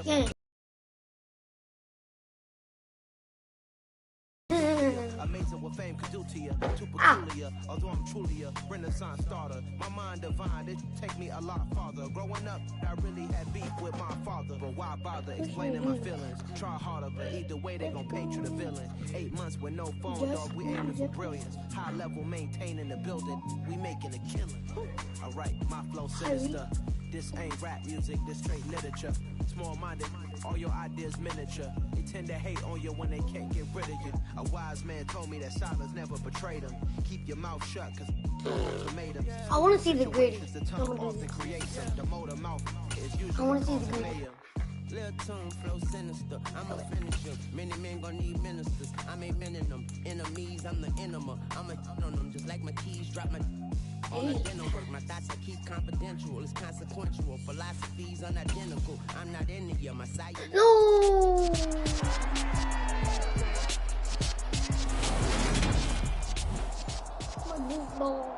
Yeah. Amazing what fame could do to you, too peculiar. Although I'm truly a Renaissance starter, my mind divine, it take me a lot farther. Growing up, I really had beef with my father, but why bother explaining my feelings? Try harder, but either way they gon' paint you the villain. 8 months with no phone, dog, we aiming for brilliance. High level maintaining the building, we making a killing. Alright, my flow sinister. This ain't rap music, this straight literature. Small-minded, all your ideas miniature. They tend to hate on you when they can't get rid of you. A wise man told me that silence never betrayed him. Keep your mouth shut, cause I want to see the gritty. I want to see the gritty. Little tune flow sinister, I'm a finisher. Many men gon' need ministers. I ain't mending them. Enemies, I'm the enema. I'm a on them, just like my keys drop my on the dinner work. My thoughts I keep confidential. It's consequential. Philosophies unidentical. I'm not in it, my side. No. My ball.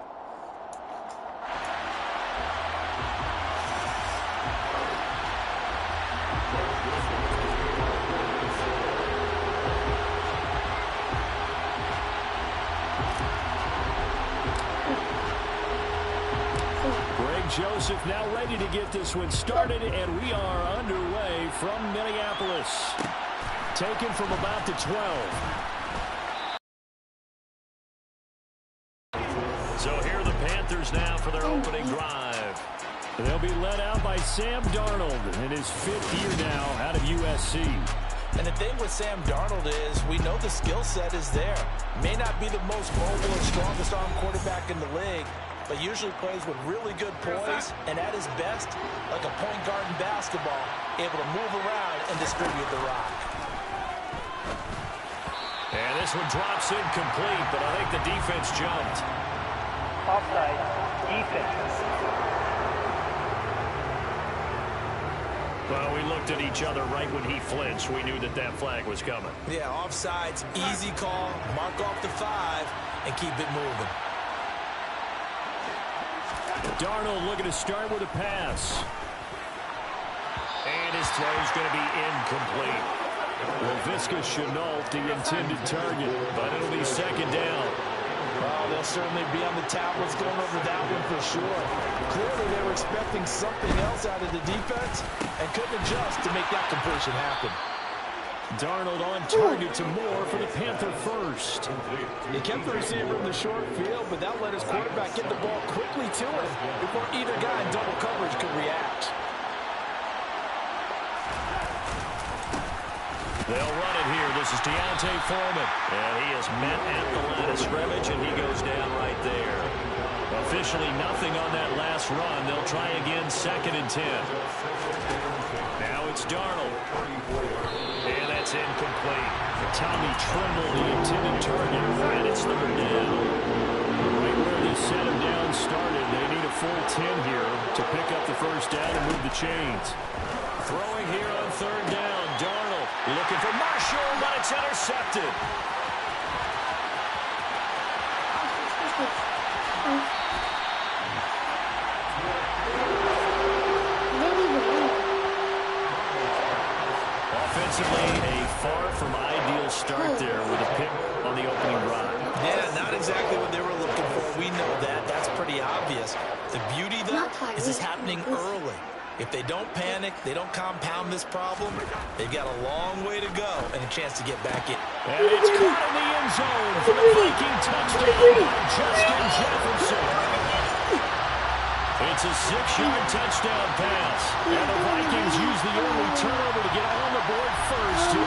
Joseph now ready to get this one started, and we are underway from Minneapolis. Taken from about the 12. So here are the Panthers now for their opening drive. They'll be led out by Sam Darnold in his 5th year now out of USC. And the thing with Sam Darnold is we know the skill set is there. May not be the most mobile and strongest arm quarterback in the league, but usually plays with really good poise, and at his best, like a point guard in basketball, able to move around and distribute the rock. And this one drops incomplete, but I think the defense jumped. Offside, defense. Well, we looked at each other right when he flinched. We knew that that flag was coming. Yeah, offside's easy call, mark off the 5, and keep it moving. Darnold looking to start with a pass. And his throw's going to be incomplete. Laviska Shenault, the intended target, but it'll be 2nd down. Well, they'll certainly be on the tablets going over that one for sure. Clearly, they were expecting something else out of the defense and couldn't adjust to make that completion happen. Darnold on target to Moore for the Panther first. He kept the receiver in the short field, but that let his quarterback get the ball quickly to him before either guy in double coverage could react. They'll run it here. This is Deontay Foreman. And he is met at the line of scrimmage, and he goes down right there. Officially nothing on that last run. They'll try again, 2nd and 10. Now it's Darnold. And that's incomplete. Tommy Tremble, the intended target, and it's 3rd down. Right where they set him down started. They need a full 10 here to pick up the 1st down and move the chains. Throwing here on 3rd down. Darnold looking for Marshall, but it's intercepted. Offensively, a far from ideal start there with a pick on the opening drive. Yeah, not exactly what they were looking for. We know that. That's pretty obvious. The beauty, though, is this happening early. If they don't panic, they don't compound this problem, they've got a long way to go and a chance to get back in. And it's caught in the end zone for the Viking touchdown by Justin Jefferson. It's a 6-yard touchdown pass. And the Vikings use the early turnover to get on the board first.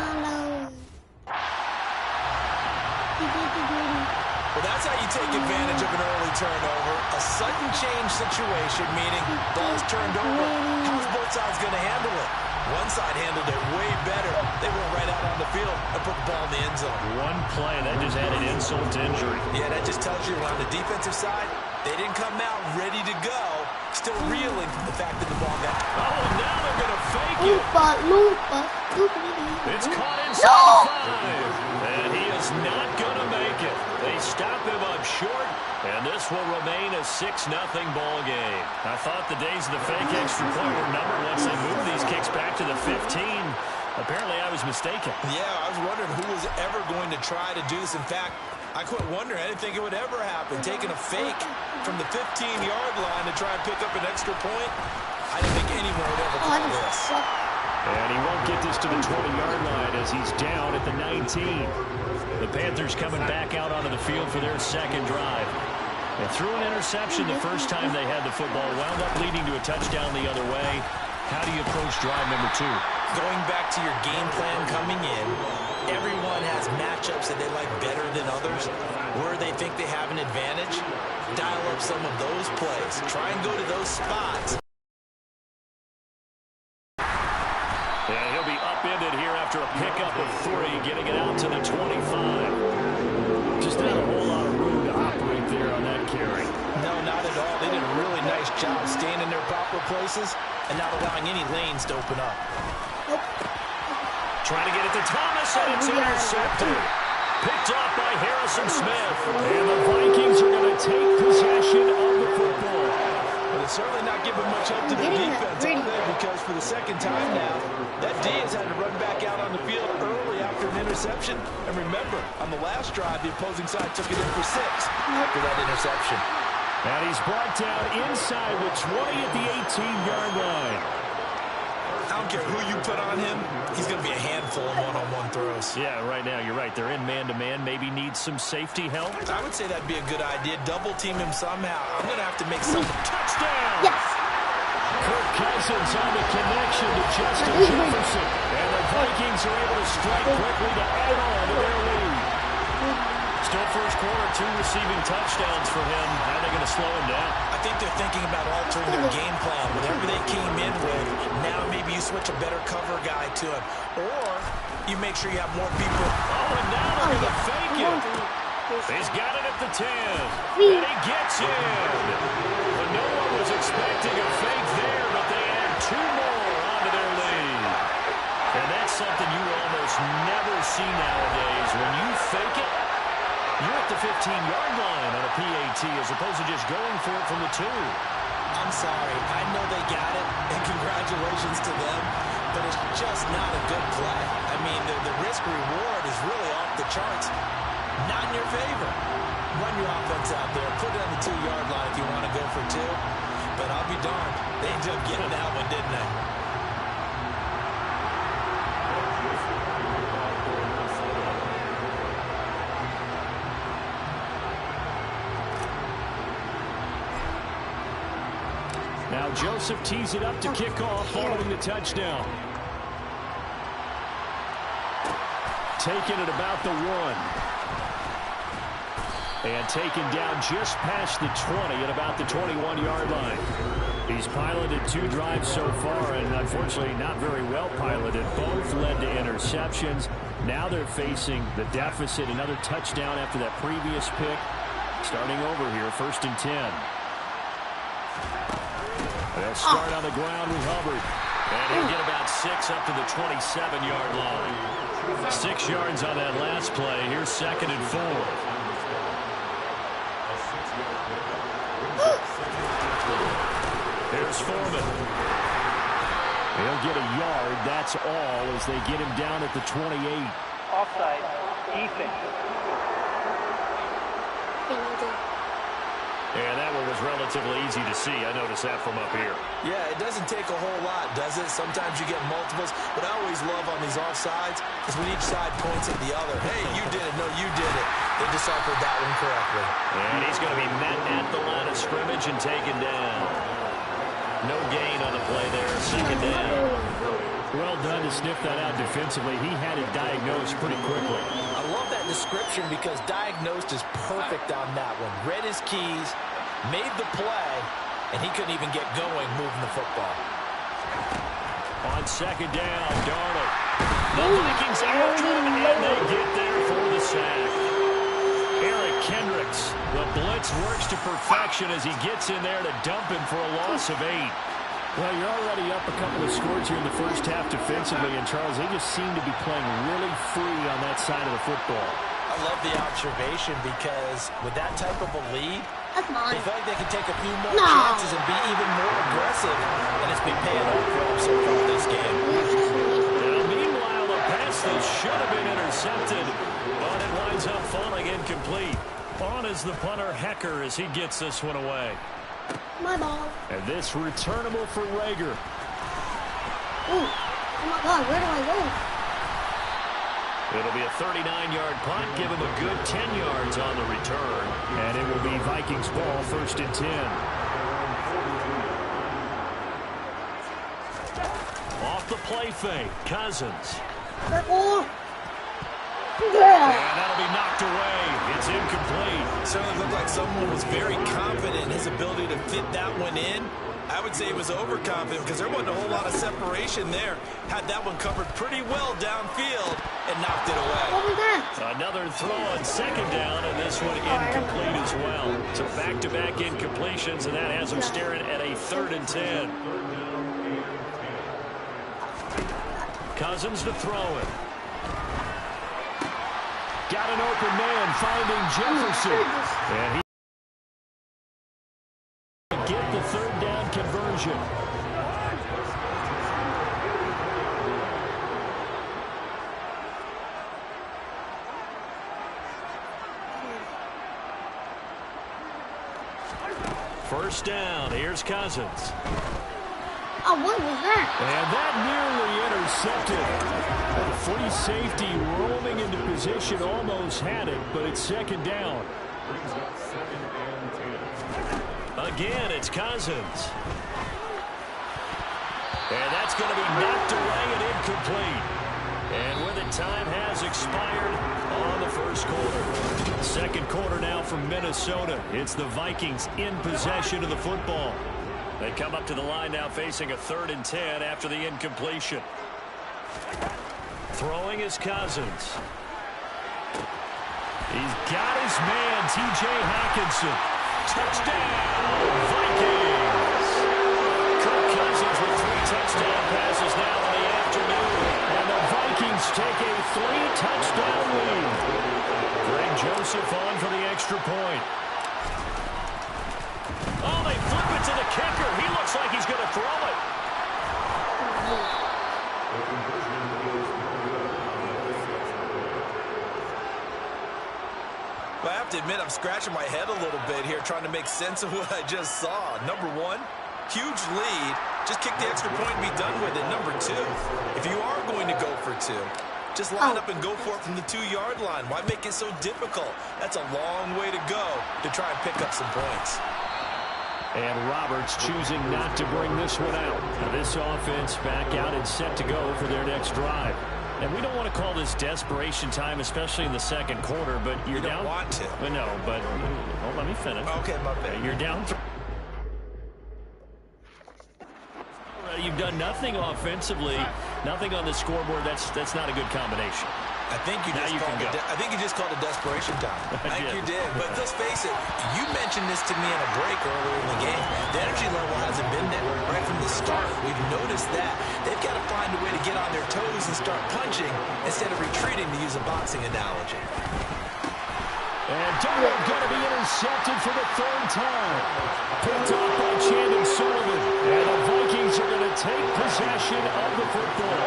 Well, that's how you take advantage of an early turnover. A sudden change situation, meaning ball's turned over. How's both sides going to handle it? One side handled it way better. They went right out on the field and put the ball in the end zone. One play, that just added insult to injury. Yeah, that just tells you on the defensive side, they didn't come out ready to go. Still reeling from the fact that the ball got... Oh, now they're going to fake it. It's caught inside the 5. And he is not going to make it. They stop him up short. And this will remain a 6-0 ball game. I thought the days of the fake extra point were numbered once they moved these kicks back to the 15. Apparently, I was mistaken. Yeah, I was wondering who was ever going to try to do this. In fact, I quit wondering. I didn't think it would ever happen. Taking a fake from the 15-yard line to try and pick up an extra point, I didn't think anyone would ever call this. And he won't get this to the 20-yard line as he's down at the 19. The Panthers coming back out onto the field for their second drive. They threw an interception the first time they had the football, wound up leading to a touchdown the other way. How do you approach drive number 2? Going back to your game plan coming in, everyone has matchups that they like better than others. Where they think they have an advantage, dial up some of those plays. Try and go to those spots. And he'll be upended here after a pickup of 3, getting it out to the 25. Just not a whole lot of room to operate there on that carry. No, not at all. They did a really nice job staying in their proper places and not allowing any lanes to open up. Trying to get it to Thomas, and it's intercepted. Picked off by Harrison Smith. And the Vikings are going to take possession of the football. But it's certainly not giving much help to the defense either, because for the second time now, that D has had to run back out on the field early after an interception. And remember, on the last drive, the opposing side took it in for 6 after that interception. And he's brought down inside the 20 at the 18-yard line. I don't care who you put on him, he's going to be a handful of one-on-one throws. Yeah, right now, you're right. They're in man-to-man. Maybe needs some safety help. I would say that'd be a good idea. Double-team him somehow. I'm going to have to make some. Touchdown! Yes! Kirk Cousins on the connection to Justin Jefferson. And the Vikings are able to strike quickly to add on to their lead. Still first quarter, 2 receiving touchdowns for him. How are they going to slow him down? I think they're thinking about altering their game plan. Whatever they came in with, now maybe you switch a better cover guy to him. Or you make sure you have more people. Oh, and now look at the fake it. He's got it at the 10. And he gets in. But no one was expecting a fake there, but they add 2 more onto their lead. And that's something you almost never see nowadays. When you fake it, you're at the 15-yard line on a PAT as opposed to just going for it from the 2. I'm sorry. I know they got it, and congratulations to them, but it's just not a good play. I mean, the risk-reward is really off the charts. Not in your favor. Run your offense out there. Put it on the 2-yard line if you want to go for 2. But I'll be darned. They ended up getting that one, didn't they? Now Joseph tees it up to kick off following the touchdown. Taken at about the 1. And taken down just past the 20 at about the 21-yard line. He's piloted 2 drives so far, and unfortunately not very well piloted. Both led to interceptions. Now they're facing the deficit. Another touchdown after that previous pick. Starting over here, 1st and 10. They'll start on the ground with Hubbard. And he'll get about 6 up to the 27-yard line. 6 yards on that last play. Here's 2nd and 4. Here's Foreman. He'll get a yard. That's all as they get him down at the 28. Offside. Defense. And that one was relatively easy to see. I noticed that from up here. Yeah, it doesn't take a whole lot, does it? Sometimes you get multiples. What I always love on these offsides is when each side points at the other. Hey, you did it. No, you did it. They deciphered that one correctly. And he's going to be met at the line of scrimmage and taken down. No gain on the play there. 2nd down. Well done to sniff that out defensively. He had it diagnosed pretty quickly. I love that description because diagnosed is perfect on that one. Read his keys, made the play, and he couldn't even get going moving the football. On 2nd down, Darnold. The Vikings after him, and they get there for the sack. Eric Kendricks, the blitz works to perfection as he gets in there to dump him for a loss of 8. Well, you're already up a couple of scores here in the first half defensively, and Charles, they just seem to be playing really free on that side of the football. I I love the observation because with that type of a lead, That's mine. they feel like they can take a few more chances and be even more aggressive, and it's been paying off for them so far this game. Now, meanwhile, a pass that should have been intercepted, but it winds up falling incomplete. On is the punter, Hecker, as he gets this one away. My ball. And this returnable for Rager. Ooh. Oh my God, where do I go? It'll be a 39-yard punt, give him a good 10 yards on the return. And it will be Vikings ball, 1st and 10. Off the play fake, Cousins. Circle. And that'll be knocked away. It's incomplete. Certainly looked like someone was very confident in his ability to fit that one in. I would say he was overconfident because there wasn't a whole lot of separation there. Had that one covered pretty well downfield and knocked it away. What was that? Another throw on 2nd down, and this one incomplete as well. So back-to-back incompletions, and that has him staring at a 3rd and 10. Cousins to throw it. Got an open man finding Jefferson. And he get the 3rd down conversion. First down. Here's Cousins. Oh, what was that? And that nearly intercepted. The free safety roaming into position, almost had it, but it's 2nd down. Again, it's Cousins. And that's going to be knocked away and incomplete. And with it, time has expired on the 1st quarter. 2nd quarter now from Minnesota. It's the Vikings in possession of the football. They come up to the line now facing a 3rd and 10 after the incompletion. Throwing is Cousins. He's got his man, T.J. Hockenson. Touchdown, Vikings! Kirk Cousins with 3 touchdown passes now in the afternoon. And the Vikings take a 3-touchdown lead. Greg Joseph on for the extra point. Oh, they flip it to the kicker. He looks like he's going to throw it. Well, I have to admit, I'm scratching my head a little bit here trying to make sense of what I just saw. Number one, huge lead. Just kick the extra point and be done with it. Number two, if you are going to go for 2, just line up and go for it from the 2-yard line. Why make it so difficult? That's a long way to go to try and pick up some points. And Roberts choosing not to bring this one out. Now this offense back out and set to go for their next drive. And we don't want to call this desperation time, especially in the 2nd quarter, but you're down. You don't want to. No, but let me finish. Okay, my bad. You're down. You've done nothing offensively, nothing on the scoreboard. That's not a good combination. I think you just called it desperation time. I think you did. But let's face it, you mentioned this to me in a break earlier in the game. The energy level hasn't been there right from the start. We've noticed that. They've got to find a way to get on their toes and start punching instead of retreating, to use a boxing analogy. And Darnold going to be intercepted for the 3rd time. Picked off by Chandon Sullivan. And the Vikings are going to take possession of the football.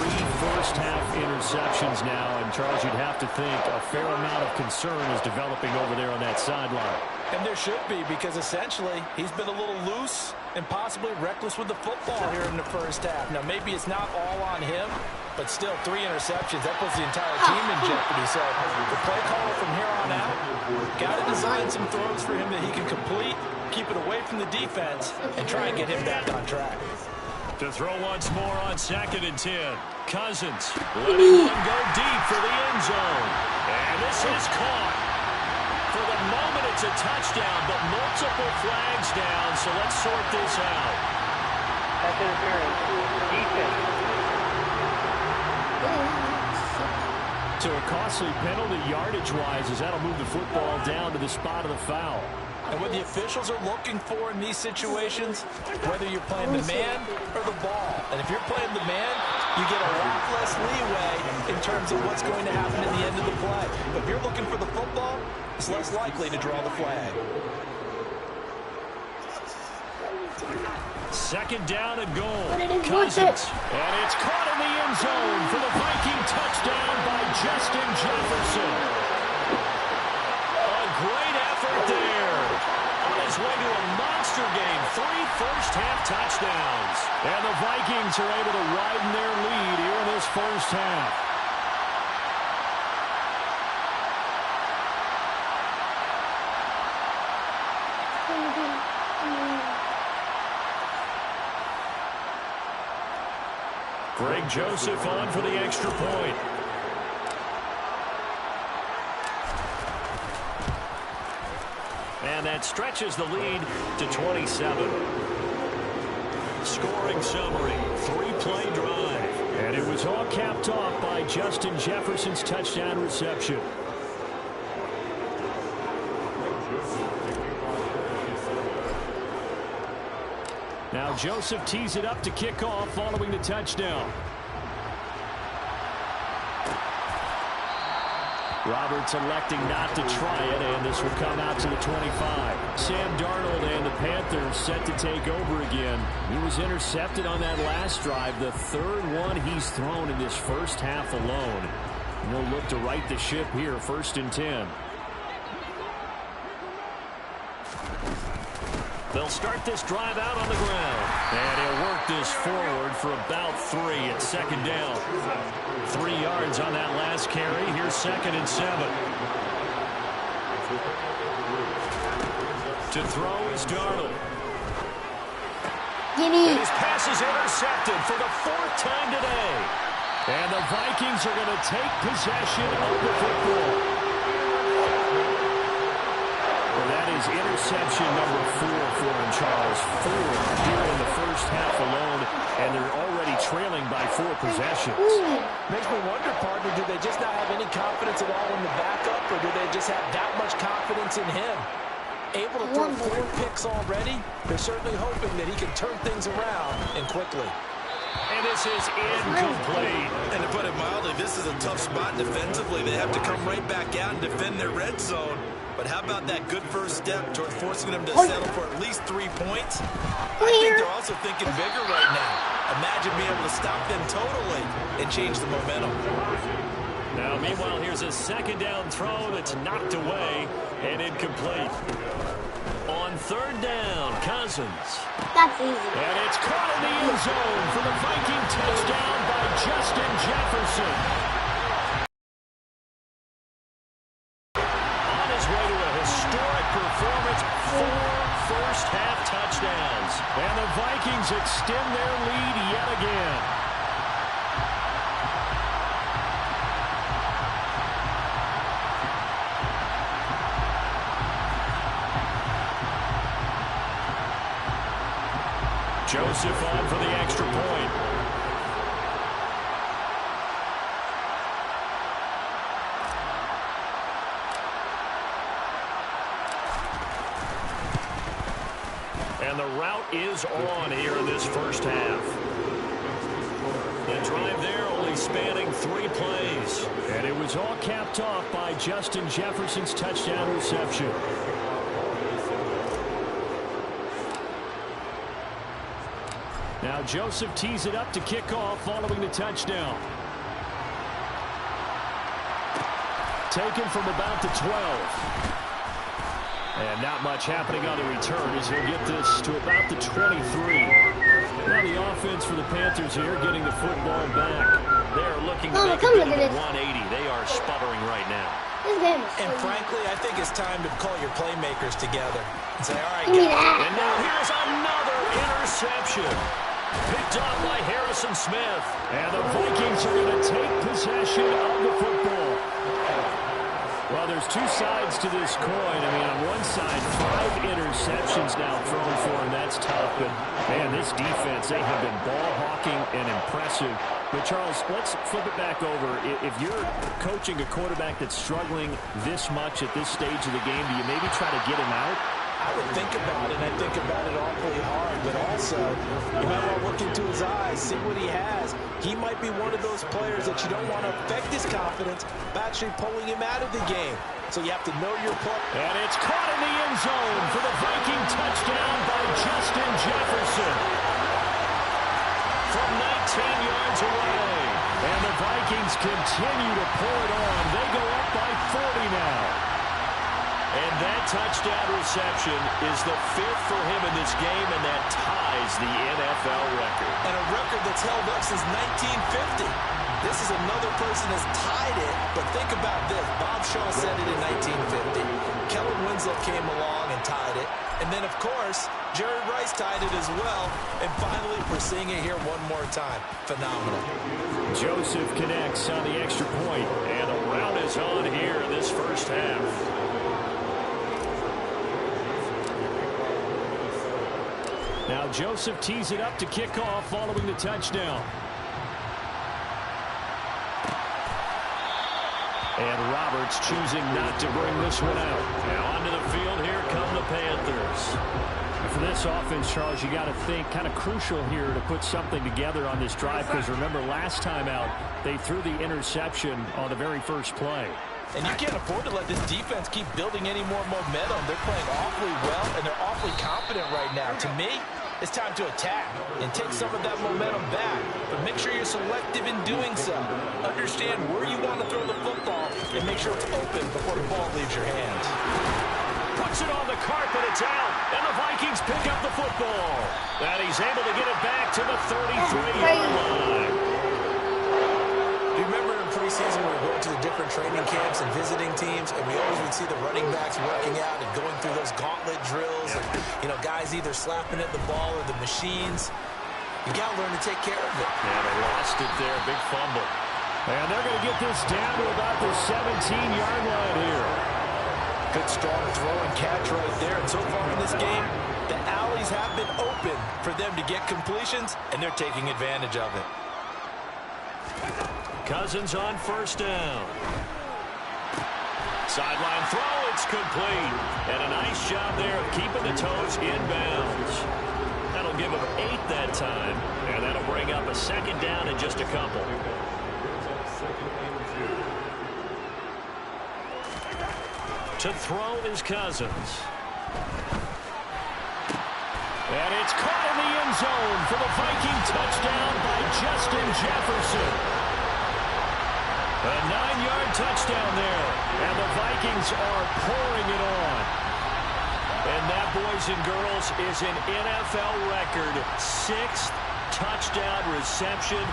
3 first-half interceptions now, and Charles, you'd have to think a fair amount of concern is developing over there on that sideline. And there should be, because essentially he's been a little loose and possibly reckless with the football here in the 1st half. Now, maybe it's not all on him, but still 3 interceptions. That puts the entire team in jeopardy. So the play caller from here on out got to design some throws for him that he can complete, keep it away from the defense, and try and get him back on track. To throw once more on 2nd and 10. Cousins letting one go deep for the end zone. And this is caught. For the moment, it's a touchdown, but multiple flags down, so let's sort this out. That's interference. Defense. To a costly penalty yardage-wise, as that'll move the football down to the spot of the foul. And what the officials are looking for in these situations, whether you're playing the man or the ball. And if you're playing the man, You get a lot less leeway in terms of what's going to happen at the end of the play. But if you're looking for the football, it's less likely to draw the flag. Second down and goal. Cousins. And it's caught in the end zone for the Viking touchdown by Justin Jefferson. A great effort there. On his way to a monster game. 3 first-half touchdowns. And the Vikings are able to widen their lead here in this first half. Greg Joseph on for the extra point. And that stretches the lead to 27. Scoring summary, 3-play drive. And it was all capped off by Justin Jefferson's touchdown reception. Now Joseph tees it up to kick off following the touchdown. Roberts electing not to try it, and this will come out to the 25. Sam Darnold and the Panthers set to take over again. He was intercepted on that last drive, the third one he's thrown in this first half alone. And he'll look to right the ship here, 1st and 10. They'll start this drive out on the ground. And he'll work this forward for about 3 at second down. 3 yards on that last carry. Here's 2nd and 7. To throw is Darnold. And his pass is intercepted for the 4th time today. And the Vikings are going to take possession of the football. That is interception number 4 for him, Charles. 4 here in the first half alone, and they're already trailing by 4 possessions. Makes me wonder, partner, do they just not have any confidence at all in the backup, or do they just have that much confidence in him? Able to throw 4 picks already? They're certainly hoping that he can turn things around and quickly. And this is incomplete. And to put it mildly, this is a tough spot defensively. They have to come right back out and defend their red zone. But how about that good first step toward forcing them to settle for at least 3 points? I think they're also thinking bigger right now. Imagine being able to stop them totally and change the momentum. Now, meanwhile, here's a 2nd down throw that's knocked away and incomplete. On 3rd down, Cousins. That's easy. And it's caught in the end zone for the Viking touchdown by Justin Jefferson. On his way to a historic performance, 4 first-half touchdowns. And the Vikings extend their lead yet again. Joseph on for the extra point. And the route is on here in this first half. The drive there only spanning 3 plays. And it was all capped off by Justin Jefferson's touchdown reception. Now Joseph tees it up to kick off following the touchdown. Taken from about the 12. And not much happening on the return as he'll get this to about the 23. Now the offense for the Panthers here getting the football back. They're looking to make a bit of a 180. They are sputtering right now. And frankly, I think it's time to call your playmakers together and say, all right, guys. And now here's another interception. Picked up by Harrison Smith. And the Vikings are going to take possession of the football. Well, there's 2 sides to this coin. I mean, on one side, 5 interceptions now thrown for him. That's tough. But, man, this defense, they have been ball hawking and impressive. But, Charles, let's flip it back over. If you're coaching a quarterback that's struggling this much at this stage of the game, do you maybe try to get him out? I would think about it, and I think about it awfully hard, but also you might want to look into his eyes, see what he has. he might be one of those players that you don't want to affect his confidence by actually pulling him out of the game. So you have to know your play. And it's caught in the end zone for the Viking touchdown by Justin Jefferson. From 19 yards away. And the Vikings continue to pour it on. They go up by 40 now. And that touchdown reception is the 5th for him in this game, and that ties the NFL record. And a record that's held up since 1950. This is another person that's tied it, but think about this. Bob Shaw said it in 1950. Kellen Winslow came along and tied it. And then, of course, Jerry Rice tied it as well. And finally, we're seeing it here one more time. Phenomenal. Joseph connects on the extra point, and the rout is on here in this first half. Now Joseph tees it up to kick off following the touchdown. And Roberts choosing not to bring this one out. Now onto the field, here come the Panthers. For this offense, Charles, you got to think kind of crucial here to put something together on this drive, because remember last time out they threw the interception on the very first play. And you can't afford to let this defense keep building any more momentum. They're playing awfully well, and they're awfully confident right now. To me, it's time to attack and take some of that momentum back. But make sure you're selective in doing so. Understand where you want to throw the football and make sure it's open before the ball leaves your hands. Puts it on the carpet, it's out, and the Vikings pick up the football. And he's able to get it back to the 33-yard line. Do you remember in preseason we were going to the different training camps and visiting teams, and we always would see the running backs working out and going through those gauntlet drills, and, you know, guys either slapping at the ball or the machines. You got to learn to take care of it. Yeah, they lost it there, big fumble. And they're going to get this down to about the 17-yard line here. Good strong throw and catch right there. And so far in this game, the alleys have been open for them to get completions, and they're taking advantage of it. Cousins on first down. Sideline throw, it's complete. And a nice job there of keeping the toes inbounds. That'll give them 8 that time, and that'll bring up a second down in just a couple. To throw is Cousins. And it's caught in the end zone for the Viking touchdown by Justin Jefferson. A 9-yard touchdown there, and the Vikings are pouring it on. And that, boys and girls, is an NFL record 6th touchdown reception.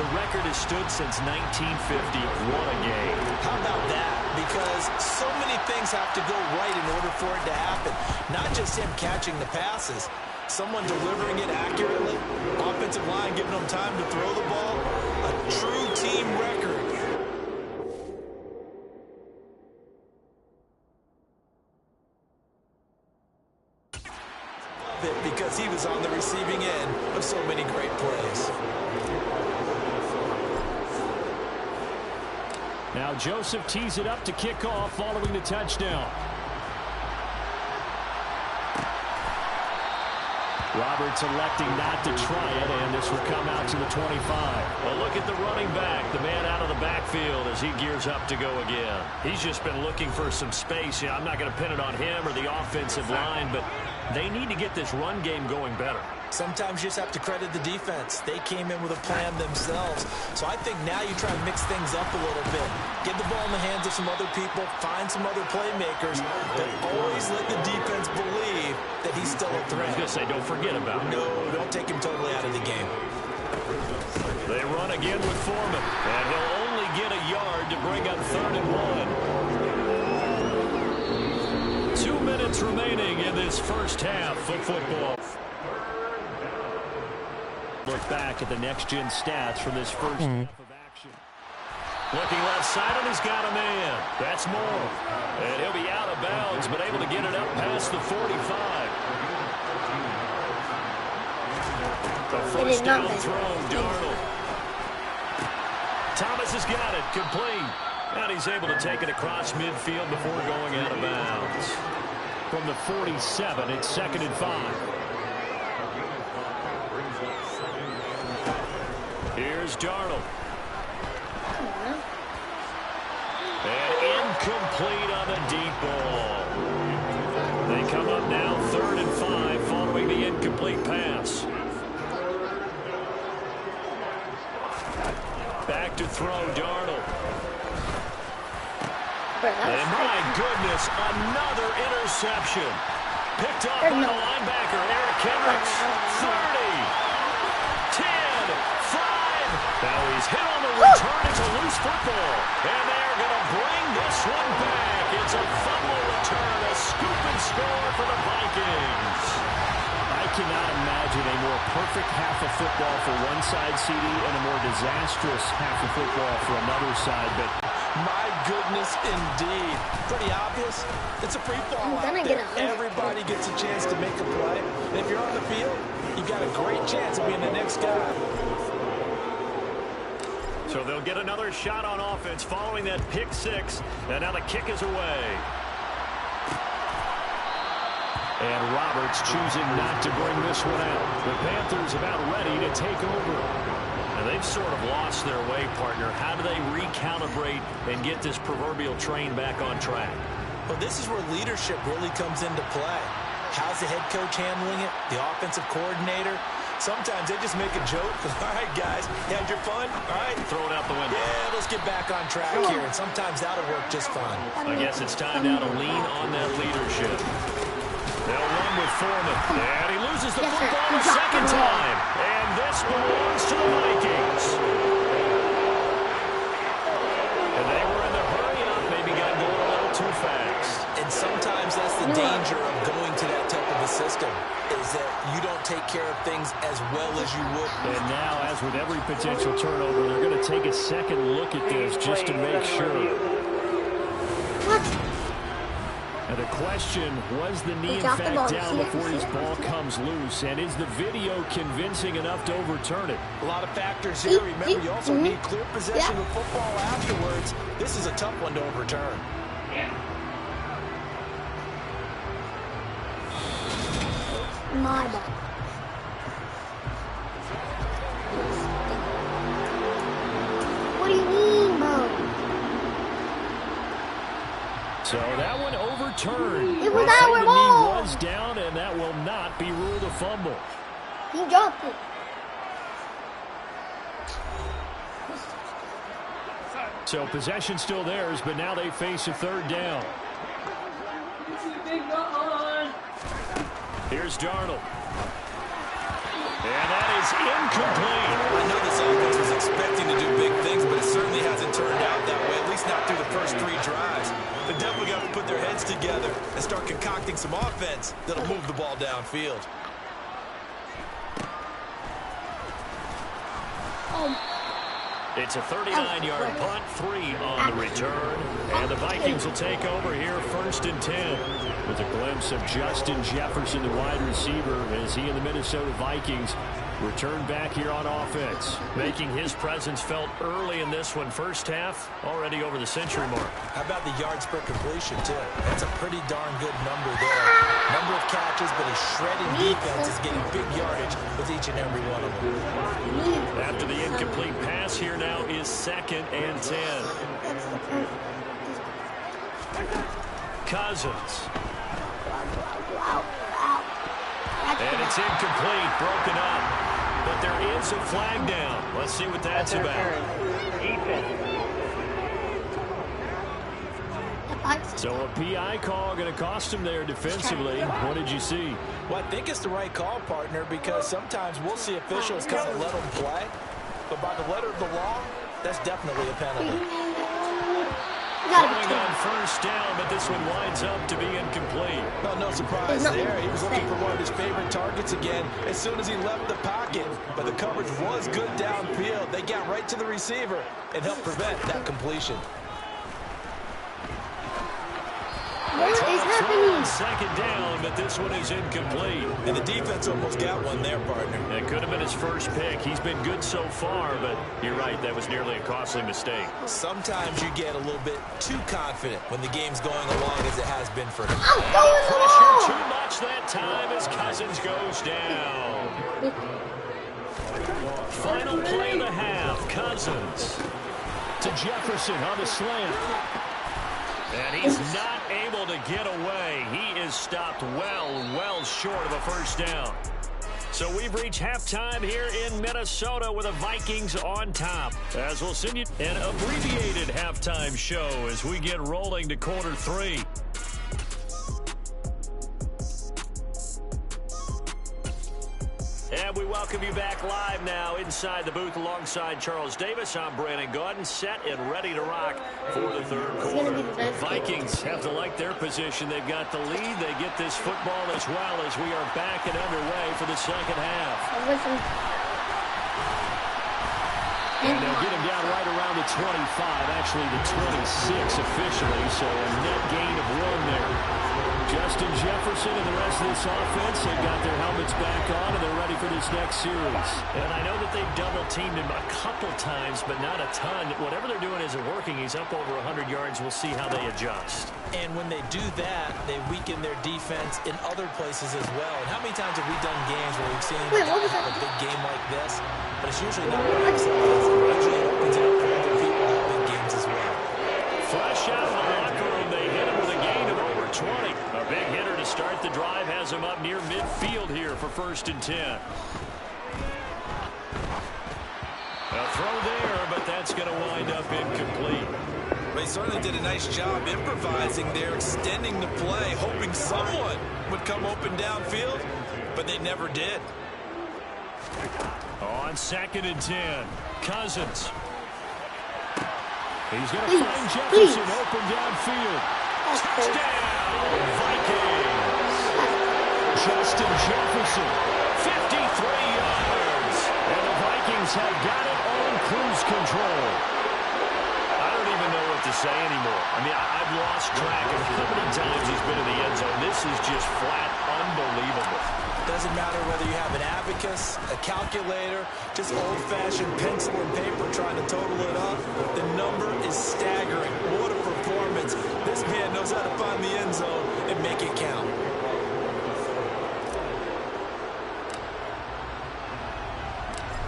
The record has stood since 1950. What a game. How about that? Because so many things have to go right in order for it to happen. Not just him catching the passes, someone delivering it accurately, offensive line giving them time to throw the ball. A true team record. Because he was on the receiving end of so many great plays. Now Joseph tees it up to kick off following the touchdown. Roberts electing not to try it, and this will come out to the 25. Well, look at the running back, the man out of the backfield as he gears up to go again. He's just been looking for some space. Yeah, I'm not going to pin it on him or the offensive line, but they need to get this run game going better. Sometimes you just have to credit the defense. They came in with a plan themselves. So I think now you try to mix things up a little bit. Get the ball in the hands of some other people, find some other playmakers, but always let the defense believe that he's still a threat. I was going to say, don't forget about him. No, don't take him totally out of the game. They run again with Foreman, and he'll only get a yard to bring up 3rd and 1. 2 minutes remaining in this first half of football. Look back at the next-gen stats from this first half of action. Looking left side, and he's got a man. That's Moore. And he'll be out of bounds, but able to get it up past the 45. The first down throw, Darnold. Thomas has got it, complete. And he's able to take it across midfield before going out of bounds. From the 47, it's 2nd and 5. Here's Here's Darnold. And incomplete on the deep ball. They come up now 3rd and 5 following the incomplete pass. Back to throw, Darnold. And my goodness, another interception. Picked up by the linebacker, Eric Kendricks. 30, 10, 5. Now he's hit on the return. It's a loose football. And they're going to bring this one back. It's a fumble return, a scoop and score for the Vikings. I cannot imagine a more perfect half of football for one side, CD, and a more disastrous half of football for another side. But my goodness, indeed. Pretty obvious. It's a free fall out there. Everybody gets a chance to make a play. And if you're on the field, you've got a great chance of being the next guy. So they'll get another shot on offense following that pick 6. And now the kick is away. And Roberts choosing not to bring this one out. The Panthers about ready to take over. And they've sort of lost their way, partner. How do they recalibrate and get this proverbial train back on track? Well, this is where leadership really comes into play. How's the head coach handling it? The offensive coordinator? Sometimes they just make a joke. All right, guys, you had your fun? All right. Throw it out the window. Yeah, let's get back on track here. And sometimes that'll work just fine. I guess it's time now to lean on that leadership. They'll run with Foreman. And he loses the football a second time. And this belongs to the Vikings. And they were in the hurry-up. Maybe got going a little too fast. And sometimes that's the danger of going to that type of a system, is that you don't take care of things as well as you would. And now, as with every potential turnover, they're going to take a second look at this just to make sure. And the question, was the knee in fact down before his ball comes loose? And is the video convincing enough to overturn it? A lot of factors here. Remember, you also need clear possession of football afterwards. This is a tough one to overturn. My ball. What do you mean, bro? So that one overturned. It was our ball. The knee was down, and that will not be ruled a fumble. He dropped it. So possession still theirs, but now they face a 3rd down. Here's Darnold. And that is incomplete. I know this offense was expecting to do big things, but it certainly hasn't turned out that way, at least not through the first 3 drives. They definitely got to put their heads together and start concocting some offense that'll move the ball downfield. It's a 39-yard punt, 3 on the return. And the Vikings will take over here 1st and 10. With a glimpse of Justin Jefferson, the wide receiver, as he and the Minnesota Vikings return back here on offense. Making his presence felt early in this one. First half, already over the century mark. How about the yards per completion, too? That's a pretty darn good number there. Number of catches, but his shredded defense is getting big yardage with each and every one of them. After the incomplete pass, here now is 2nd and 10. Cousins. And it's incomplete, broken up. But there is a flag down. Let's see what that's about. So a PI call going to cost him there defensively. What did you see? Well, I think it's the right call, partner, because sometimes we'll see officials kind of let them play. But by the letter of the law, that's definitely a penalty. Going on 1st down, but this one winds up to be incomplete. Well, no surprise there. He was looking for one of his favorite targets again as soon as he left the pocket. But the coverage was good downfield. They got right to the receiver and helped prevent that completion. What is happening? 2nd down, but this one is incomplete. And the defense almost got one there, partner. That could have been his first pick. He's been good so far, but you're right, that was nearly a costly mistake. Sometimes you get a little bit too confident when the game's going along as it has been for him. Pressure too much that time as Cousins goes down. Final play of the half. half. Cousins to Jefferson on the slant. And he's not able to get away. He is stopped well short of a first down. So we've reached halftime here in Minnesota with the Vikings on top. As we'll send you an abbreviated halftime show as we get rolling to quarter 3. And we welcome you back live now inside the booth alongside Charles Davis. I'm Brandon Gaudin, set and ready to rock for the third quarter. Vikings have to like their position. They've got the lead. They get this football as well as we are back and underway for the second half. And they'll get him down right around the 25, actually the 26 officially, so a net gain of 1 there. Justin Jefferson and the rest of this offense, they've got their helmets back on, and they're ready for this next series. And I know that they've double-teamed him a couple times, but not a ton. Whatever they're doing isn't working. He's up over 100 yards. We'll see how they adjust. And when they do that, they weaken their defense in other places as well. And how many times have we done games where we've seen a big game like this? But it's usually not what it usually opens it up for other people to have big games as well. Fresh out of the locker room, they hit him with a gain of over 20. A big hitter to start the drive has him up near midfield here for 1st and 10. A throw there, but that's going to wind up incomplete. They certainly did a nice job improvising there, extending the play, hoping someone would come open downfield, but they never did. On 2nd and 10, Cousins. He's going to find Jefferson open downfield. Touchdown, Vikings. Justin Jefferson, 53 yards. And the Vikings have got it on cruise control. I don't even know what to say anymore. I mean, I've lost track of how many times he's been in the end zone. This is just flat unbelievable. Doesn't matter whether you have an abacus, a calculator, just old-fashioned pencil and paper trying to total it up. The number is staggering. What a performance. This man knows how to find the end zone and make it count.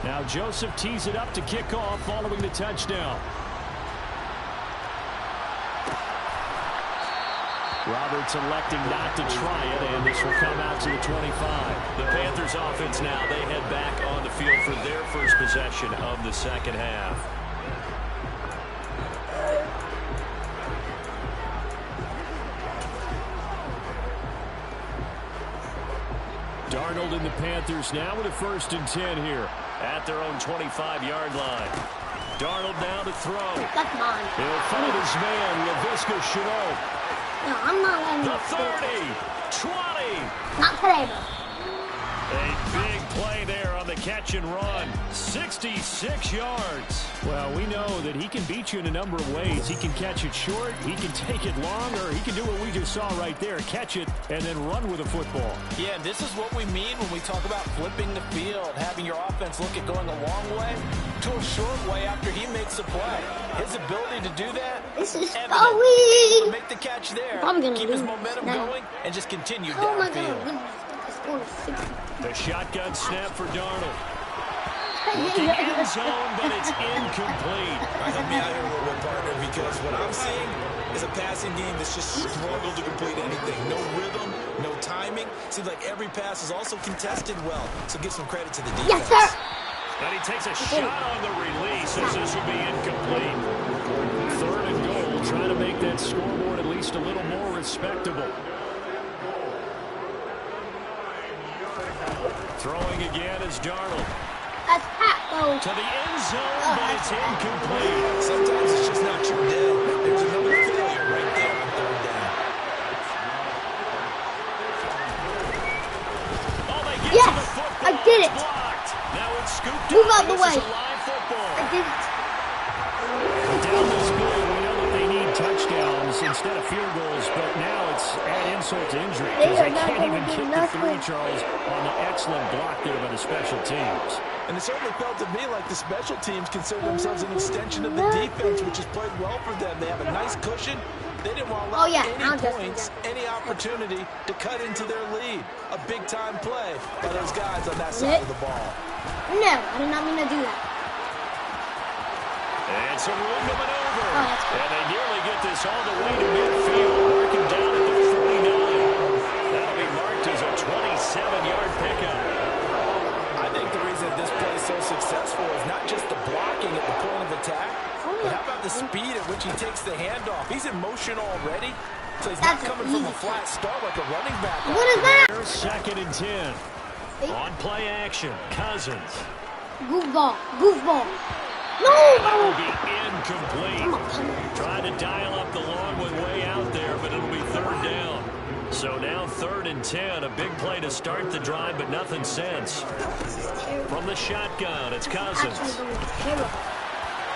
Now Joseph tees it up to kick off following the touchdown. Roberts electing not to try it, and this will come out to the 25. The Panthers offense now, they head back on the field for their first possession of the second half. Darnold and the Panthers now with a 1st and 10 here at their own 25-yard line. Darnold now to throw. He'll find his man, Laviska Shenault. No, I'm not letting The you 30, 20. Not today, bro. A big play there on the catch and run. 66 yards. Well, we know that he can beat you in a number of ways. He can catch it short, he can take it long, or he can do what we just saw right there, catch it and then run with the football. Yeah, this is what we mean when we talk about flipping the field, having your offense look at going a long way to a short way after he makes a play. His ability to do that This is evident. so weird. Make the catch there, I'm gonna keep his lose momentum now. going, and just continue Oh my downfield. God. This score is 60. The shotgun snap for Darnold. Looking end zone, but it's incomplete. Help me out here a little bit, partner, because what I'm seeing is a passing game that's just struggled to complete anything. No rhythm, no timing. Seems like every pass is also contested well, so give some credit to the defense. Yes, sir. And he takes a shot on the release as this will be incomplete. 3rd and goal, trying to make that scoreboard at least a little more respectable. Throwing again is Darnold. That's Pat, though. To the end zone, but it's incomplete. Sometimes it's just not your day. There's another failure right there on 3rd down. Oh, they get Yes, to the football. I did it. It's blocked. Now it's scooped Move up. out the This way. is a live football. I did it. Down this field, we know that they need touchdowns instead of field goals, but now it's add insult to injury because they can't even get the 3, Charles, on the excellent block there by the special teams. And it certainly felt to me like the special teams consider themselves an extension of the defense, which has played well for them. They have a nice cushion. They didn't want to allow any points, any opportunity to cut into their lead. A big-time play by those guys on that side of the ball. No, I did not mean to do that. And some room to maneuver. And they nearly get this all the way to midfield, working down at the 49. That'll be marked as a 27-yard pickup. I think the reason this play is so successful is not just the blocking at the point of attack, but how about the speed at which he takes the handoff? He's in motion already, so he's not coming from a flat start like a running back. What is that? Here's 2nd and 10. On play action, Cousins. Goofball. Goofball. No! That will be incomplete. Trying to dial up the long one way out there, but it'll be 3rd down. So now 3rd and 10. A big play to start the drive, but nothing since. From the shotgun, it's Cousins.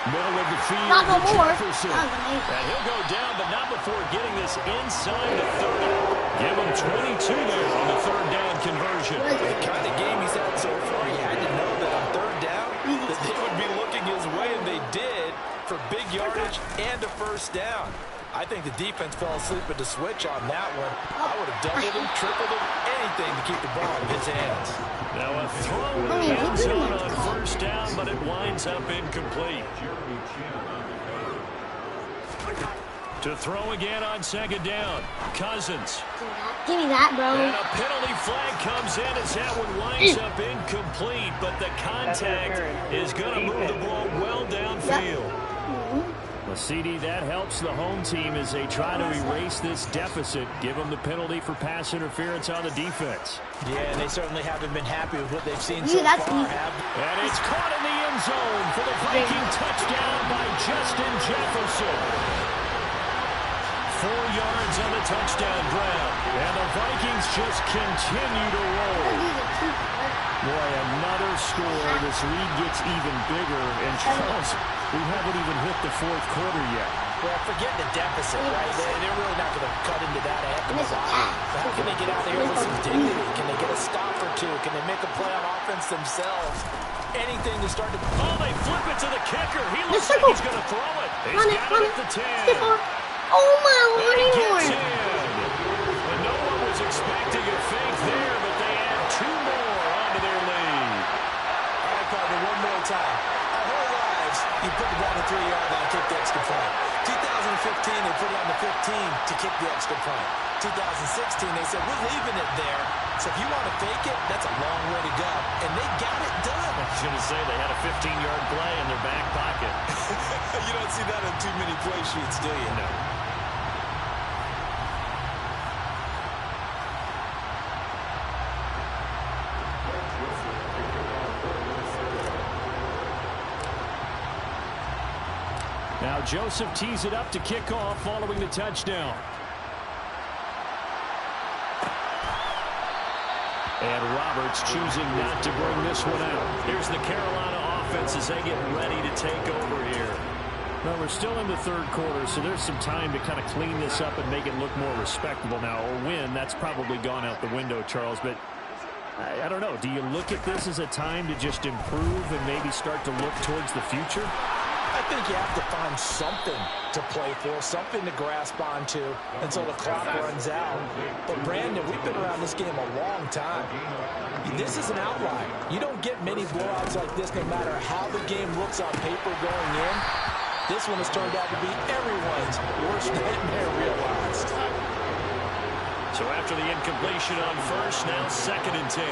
Middle of the field, Not no more. Jefferson. And he'll go down, but not before getting this inside the 30. Give him 22 there on the 3rd down conversion. The kind of game he's had so far, you had to know that on 3rd down, that they would be looking his way, and they did, for big yardage and a 1st down. I think the defense fell asleep at the switch on that one. I would have doubled him, tripled him, anything to keep the ball in his hands. Now a throw in the end zone on 1st down, but it winds up incomplete. To throw again on 2nd down. Cousins. Give me that, bro. And a penalty flag comes in as that one winds up incomplete, but the contact is going to move the ball well downfield. Well, CD, that helps the home team as they try to erase this deficit. Give them the penalty for pass interference on the defense. Yeah, and they certainly haven't been happy with what they've seen so far. And it's caught in the end zone for the Viking touchdown by Justin Jefferson. 4 yards on the touchdown grab. And the Vikings just continue to roll. Boy, another score. This lead gets even bigger. And Charles, we haven't even hit the 4th quarter yet. Well, forget the deficit, right? They're really not going to cut into that a heck of a lot. How can they get out of here with some dignity? Can they get a stop or two? Can they make a play on offense themselves? Anything to start to... Oh, they flip it to the kicker. He looks like he's going to throw it. He's got it at the 10. Oh, my Lord. And no one was expecting a fake there, but they add 2 more onto their lead. All right, partner, one more time. Our whole lives, you put the ball on the 3-yard line, kick the extra point. 2015, they put it on the 15 to kick the extra point. 2016, they said, we're leaving it there. So if you want to fake it, that's a long way to go. And they got it done. I was going to say they had a 15-yard play in their back pocket. You don't see that in too many play sheets, do you? No. Now Joseph tees it up to kick off following the touchdown. And Roberts choosing not to bring this one out. Here's the Carolina offense as they get ready to take over here. Well, we're still in the 3rd quarter, so there's some time to kind of clean this up and make it look more respectable now. Or win, that's probably gone out the window, Charles. But I don't know. Do you look at this as a time to just improve and maybe start to look towards the future? I think you have to find something to play for, something to grasp onto until the clock runs out. But, Brandon, we've been around this game a long time. This is an outlier. You don't get many blowouts like this no matter how the game looks on paper going in. This one has turned out to be everyone's worst nightmare realized. So after the incompletion on 1st, now 2nd and 10.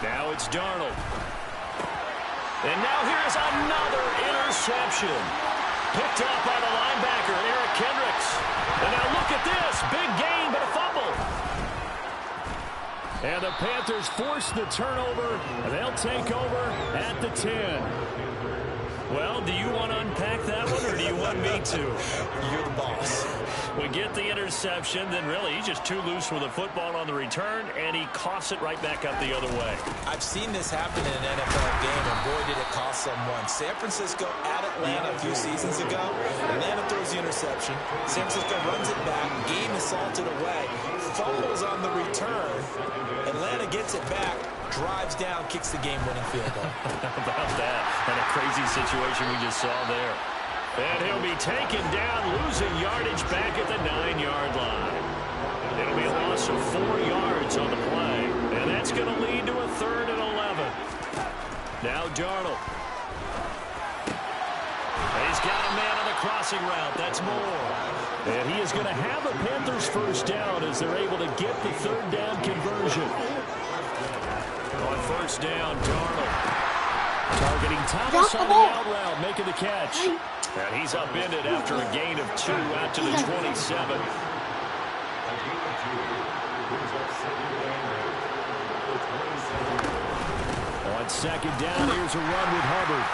Now it's Darnold. And now here's another interception. Picked up by the linebacker, Eric Kendricks. And now look at this. Big gain, but a fumble. And the Panthers force the turnover, and they'll take over at the 10. Well, do you want to unpack that one, or do you want me to? You're the boss. We get the interception, then really he's just too loose with the football on the return, and he coughs it right back up the other way. I've seen this happen in an NFL game, and boy, did it cost someone. San Francisco at Atlanta a few seasons ago. Atlanta throws the interception. San Francisco runs it back. Game is salted away. Fumbles on the return. Atlanta gets it back. Drives down, kicks the game-winning field goal. How about that? And a crazy situation we just saw there. And he'll be taken down, losing yardage back at the 9-yard line. It'll be a loss of 4 yards on the play. And that's going to lead to a 3rd and 11. Now Darnold. crossing route. That's more. And he is going to have a Panthers first down as they're able to get the third down conversion. On first down, Darnold targeting Thomas on the out route, making the catch. And he's upended after a gain of 2 out to the 27. On second down, here's a run with Hubbard.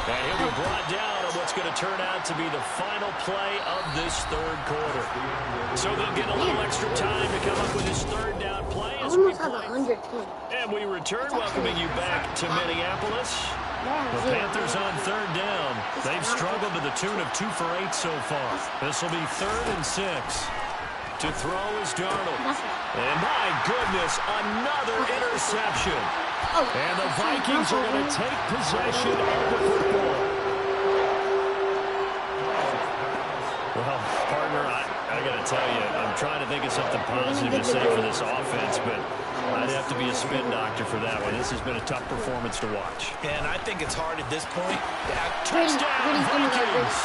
And he'll be brought down on what's going to turn out to be the final play of this third quarter. So they'll get a little extra time to come up with this third down play. I almost have 100 points. And we return, welcoming you back to Minneapolis. The Panthers on third down. They've struggled to the tune of 2 for 8 so far. This will be 3rd and 6. To throw is Darnold. And my goodness, another interception. And the Vikings are going to take possession of the football. Well, partner, I got to tell you, I'm trying to think of something positive to say for this offense, but I'd have to be a spin doctor for that one. This has been a tough performance to watch. And I think it's hard at this point. Touchdown, Vikings.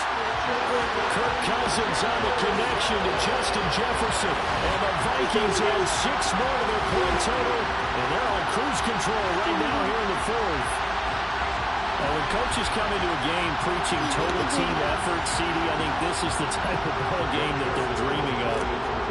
Kirk Cousins on the connection to Justin Jefferson. And the Vikings have 6 more to their point total. And they're on cruise control right now here in the 4th. Well, when coaches come into a game preaching total team effort, CD, I think this is the type of ball game that they're dreaming of.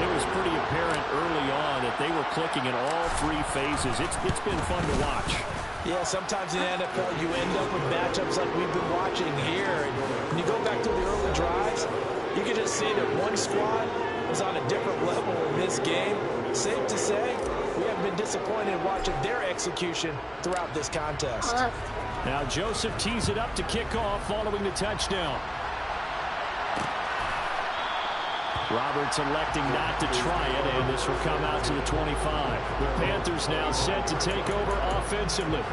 It was pretty apparent early on that they were clicking in all 3 phases. It's been fun to watch. Yeah, sometimes in the NFL you end up with matchups like we've been watching here. And when you go back to the early drives, you can just see that one squad was on a different level in this game. Safe to say, we have been disappointed watching their execution throughout this contest. Now Joseph tees it up to kick off following the touchdown. Roberts electing not to try it, and this will come out to the 25. The Panthers now set to take over offensively.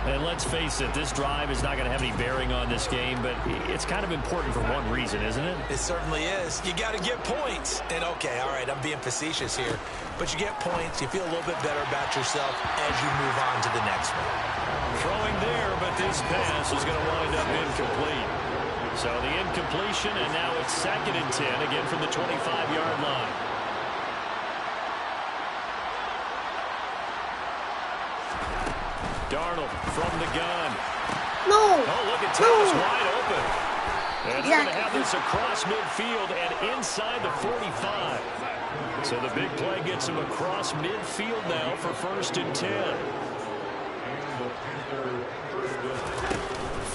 And let's face it, this drive is not going to have any bearing on this game, but it's kind of important for one reason, isn't it? It certainly is. You got to get points. And, okay, all right, I'm being facetious here. But you get points, you feel a little bit better about yourself as you move on to the next one. Throwing there, but this pass is going to wind up incomplete. So the incompletion, and now it's 2nd and 10, again from the 25-yard line. Darnold from the gun. No. Oh, look at Thomas wide open. And they're going to have this across midfield and inside the 45. So the big play gets him across midfield now for 1st and 10.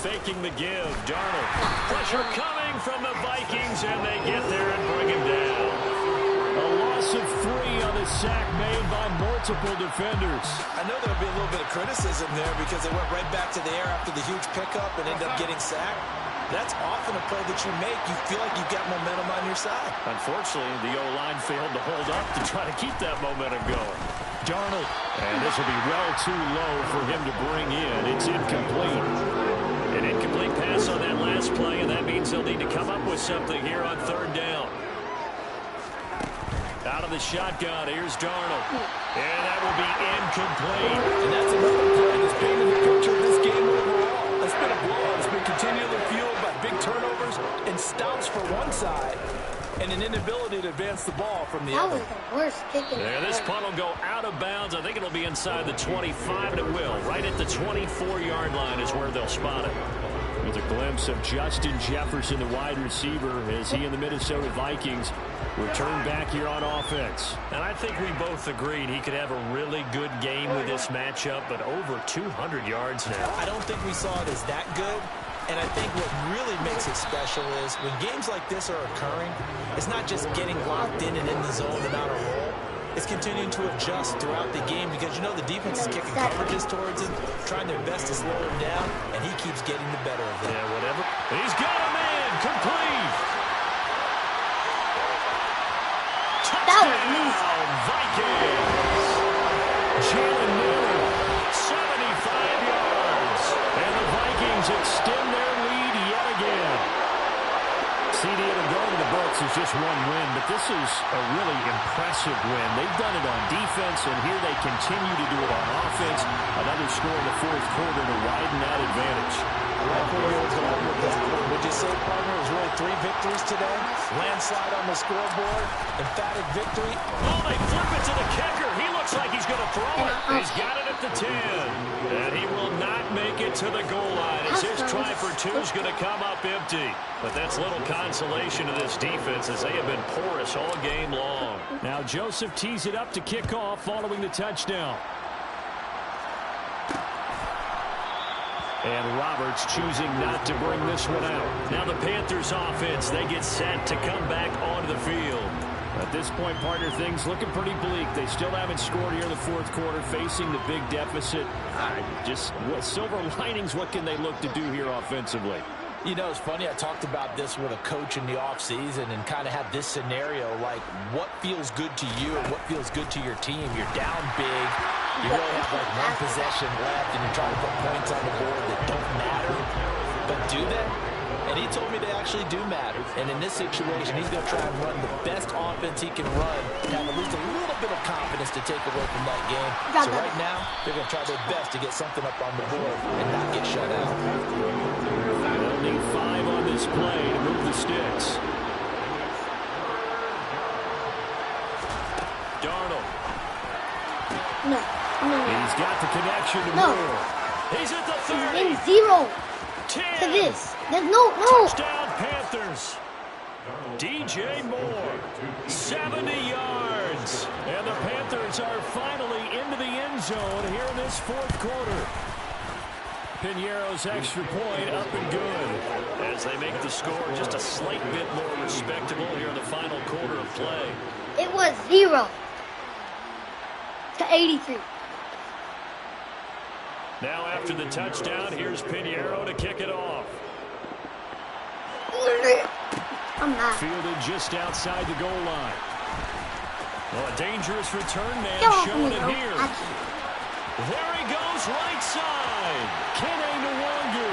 Faking the give, Darnold. Pressure coming from the Vikings, and they get there and bring him down. A loss of 3 on the sack made by multiple defenders. I know there'll be a little bit of criticism there because they went right back to the air after the huge pickup and ended up getting sacked. That's often a play that you make. You feel like you've got momentum on your side. Unfortunately, the O-line failed to hold up to try to keep that momentum going. Darnold, and this will be well too low for him to bring in. It's incomplete. An incomplete pass on that last play, and that means they'll need to come up with something here on 3rd down. Out of the shotgun, here's Darnold. And that will be incomplete. And that's another play that's painted the picture of this game overall. It's been a blowout. It's been continually fueled by big turnovers and stops for one side and an inability to advance the ball from the other. That was the worst kick in the world. This punt will go out of bounds. I think it'll be inside the 25, and it will. Right at the 24-yard line is where they'll spot it. With a glimpse of Justin Jefferson, the wide receiver, as he and the Minnesota Vikings return back here on offense. And I think we both agreed he could have a really good game with this matchup, but over 200 yards now. I don't think we saw it as that good. And I think what really makes it special is when games like this are occurring, it's not just getting locked in and in the zone and on a roll. It's continuing to adjust throughout the game because, you know, the defense is kicking coverages towards him, trying their best to slow him down, and he keeps getting the better of it. Yeah, whatever. He's got a man. Complete. Touchdown, Vikings. Jalen Miller, 75 yards. And the Vikings extend their lead yet again. CD, it'll go to the books as just one win, but this is a really impressive win. They've done it on defense, and here they continue to do it on offense. Another score in the 4th quarter to widen that advantage. I like where he was going with that. Would you say, partner, is really 3 victories today. Landslide on the scoreboard. Emphatic victory. Oh, they flip it to the kicker. He looks like he's going to throw it. He's got it at the 10. And he will not make it to the goal line as his try for 2 is going to come up empty. But that's little consolation to this defense as they have been porous all game long. Now Joseph tees it up to kick off following the touchdown. And Roberts choosing not to bring this one out. Now the Panthers offense, they get set to come back onto the field. At this point, partner, things looking pretty bleak. They still haven't scored here in the fourth quarter, facing the big deficit. Silver linings, what can they look to do here offensively? You know, it's funny, I talked about this with a coach in the offseason and kind of had this scenario, like what feels good to you and what feels good to your team. You're down big, you really have like 1 possession left, and you're trying to put points on the board that don't matter. But do they? And he told me they actually do matter. And in this situation, he's going to try and run the best offense he can run to have at least a little bit of confidence to take away from that game. So right now, they're going to try their best to get something up on the board and not get shut out. They'll need 5 on this play to move the sticks. Darnold. No. He's got the connection to Moore. He's at the 30. 0 10. to this. There's no. Touchdown Panthers. DJ Moore, 70 yards. And the Panthers are finally into the end zone here in this fourth quarter. Piñeiro's extra point up and good as they make the score just a slight bit more respectable here in the final quarter of play. It was 0 to 83. Now after the touchdown, here's Piñeiro to kick it off. I'm not. Fielded just outside the goal line. Well, a dangerous return man showing it here. There he goes, right side. Kene Nwangu.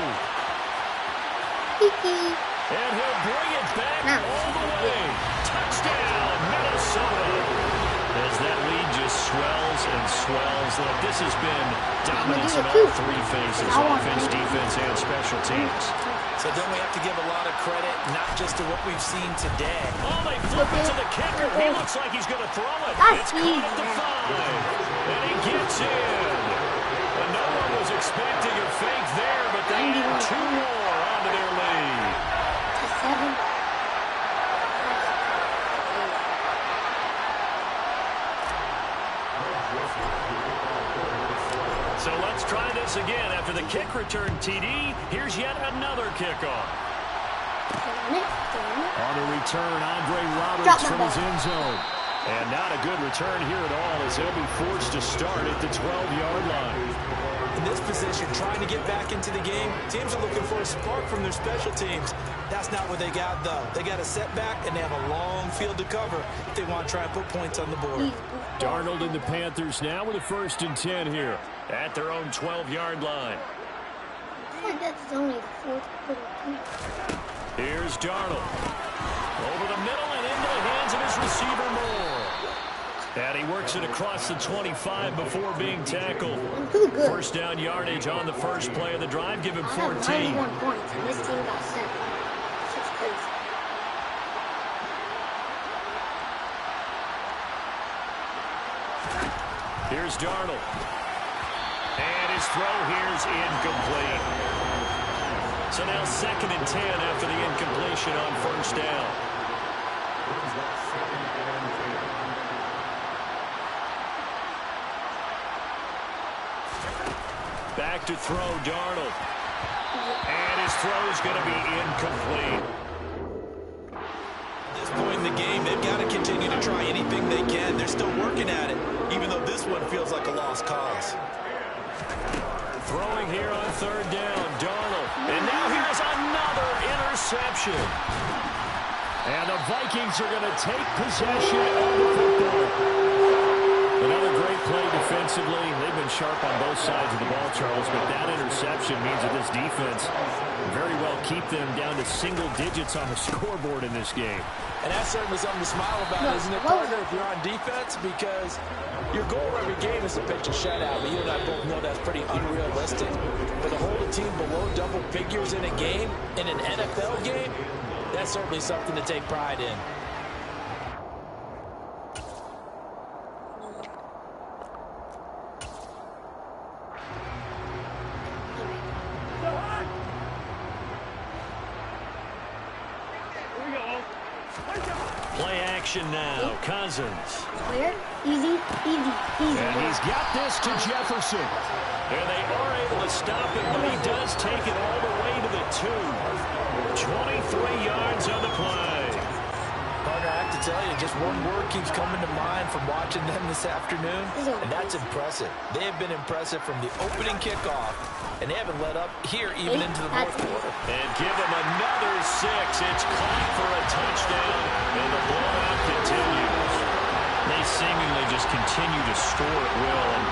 And he'll bring it back all the way. Touchdown, Minnesota. As that lead just swells and swells. Look, this has been dominance in all 3 phases, offense, defense, and special teams. So don't we have to give a lot of credit, not just to what we've seen today. Oh, they flip it to the kicker. He looks like he's going to throw it. It's caught at the 5. And he gets in. And no one was expecting a fake there, but they add 2 more onto their lead. 7. So let's try this again. After the kick return TD, here's yet another kickoff. On the return, Andre Roberts from his end zone. And not a good return here at all as they'll be forced to start at the 12-yard line. In this position, trying to get back into the game, teams are looking for a spark from their special teams. That's not what they got, though. They got a setback, and they have a long field to cover if they want to try and put points on the board. Darnold and the Panthers now with a 1st and 10 here at their own 12-yard line. I think that's only the fourth quarter. Here's Darnold. Over the middle and into the hands of his receiver Moore. And he works it across the 25 before being tackled. First down yardage on the first play of the drive. Give him 14. 91 points, and this team got 7. It's crazy. Here's Darnold. And his throw here's incomplete. So now 2nd and 10 after the incompletion on first down. Back to throw, Darnold. And his throw's going to be incomplete. At this point in the game, they've got to continue to try anything they can. They're still working at it, even though this one feels like a lost cause. Throwing here on 3rd down, Darnold. And now here's another interception. And the Vikings are going to take possession of the football. Another great play defensively. They've been sharp on both sides of the ball, Charles, but that interception means that this defense very well keep them down to single digits on the scoreboard in this game. And that's certainly something to smile about, isn't it, partner, if you're on defense? Because your goal every game is to pitch a shutout. But you and I both know that's pretty unrealistic. But to hold a team below double figures in a game, in an NFL game, That's certainly something to take pride in. Play action now. Cousins. Clear. Easy. And he's got this to Jefferson. And they are able to stop him, but he does take it all the way to the 2. 23 yards on the play. Partner, I have to tell you, just one word keeps coming to mind from watching them this afternoon, and that's impressive. They have been impressive from the opening kickoff, and they haven't let up here even into the fourth quarter. And give them another 6. It's caught for a touchdown, and the blowout continues. They seemingly just continue to score at will, and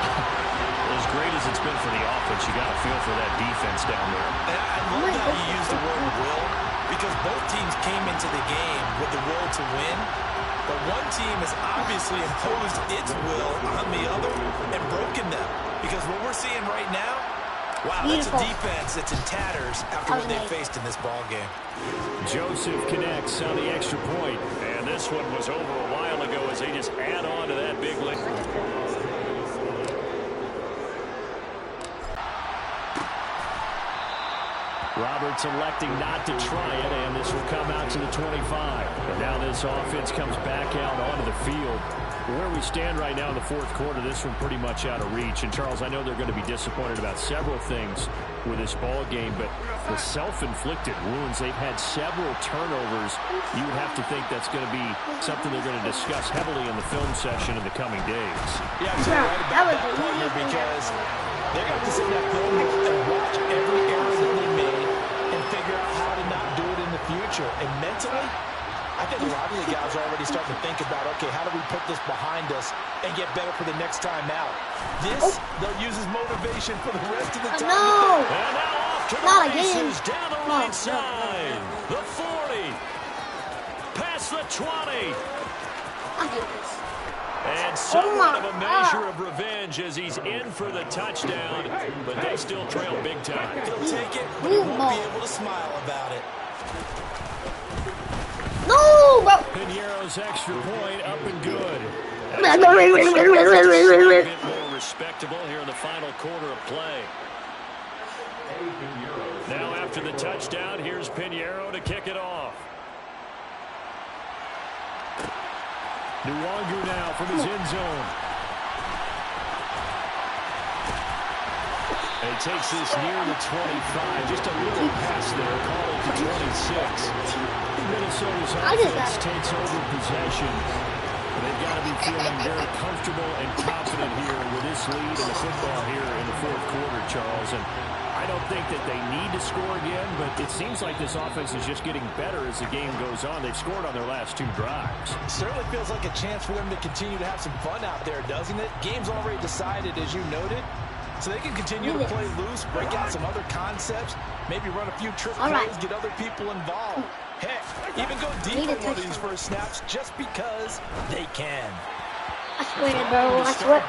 as great as it's been for the offense, you got to feel for that defense down there. And I love how you use the word will, because both teams came into the game with the will to win, but one team has obviously imposed its will on the other and broken them. Because what we're seeing right now, wow, that's a defense that's in tatters after what they faced in this ball game. Joseph connects on the extra point, and this one was over a while ago as they just add on to that big lead. Roberts electing not to try it, and this will come out to the 25. And now this offense comes back out onto the field. Where we stand right now in the fourth quarter, this one pretty much out of reach. And, Charles, I know they're going to be disappointed about several things with this ball game, but the self-inflicted wounds, they've had several turnovers. You would have to think that's going to be something they're going to discuss heavily in the film session in the coming days. Yeah, I'm right about that, partner, because they're going to have to sit in that film and watch every error that they made and figure out how to not do it in the future. And mentally, I think a lot of the guys are already starting to think about, okay, how do we put this behind us and get better for the next time out? This, they'll use as motivation for the rest of the time. No! And now off to the Not races again. down the right side. The 40. Past the 20. I hate this. And somewhat of a measure of revenge as he's in for the touchdown, but they still trail big time. He'll take it, but he won't be able to smile about it. No, bro. Piniero's extra point up and good. A bit more respectable here in the final quarter of play. Now after the touchdown, here's Piniero to kick it off. Nwangu now from his end zone. And he takes this near the 25. Just a little pass there. Call it to 26. Minnesota's offense takes over possession. They've got to be feeling very comfortable and confident here with this lead in the football here in the fourth quarter, Charles. And I don't think that they need to score again, but it seems like this offense is just getting better as the game goes on. They've scored on their last 2 drives. Certainly feels like a chance for them to continue to have some fun out there, doesn't it? Game's already decided, as you noted. So they can continue to play loose, break out some other concepts, maybe run a few trick plays, get other people involved. Heck, even go deep on one of these first snaps just because they can. I swear, bro. I swear.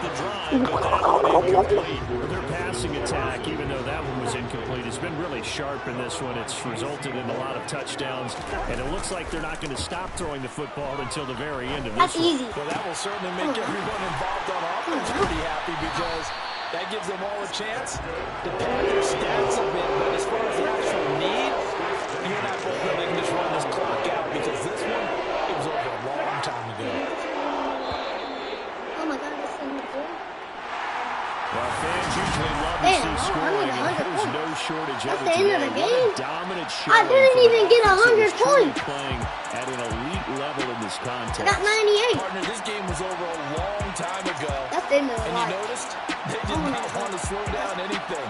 Their passing attack, even though that one was incomplete, has been really sharp in this one. It's resulted in a lot of touchdowns, and it looks like they're not going to stop throwing the football until the very end of this That's easy. Well, that will certainly make everyone involved on offense pretty happy because that gives them all a chance to pad their stats a bit. But as far as the actual need, you and I both know they can just run this clock out because this one, it was over a long time ago. Oh my God, this thing is good. Well, fans usually love to see scoring, and there's no shortage of it That's the end of the today. game. Dominant showing. I didn't even get 100 points. Playing at an elite level in this contest. I got 98. Partner, this game was over a long time ago. That's the end of the And life. you noticed they did not want to slow down anything.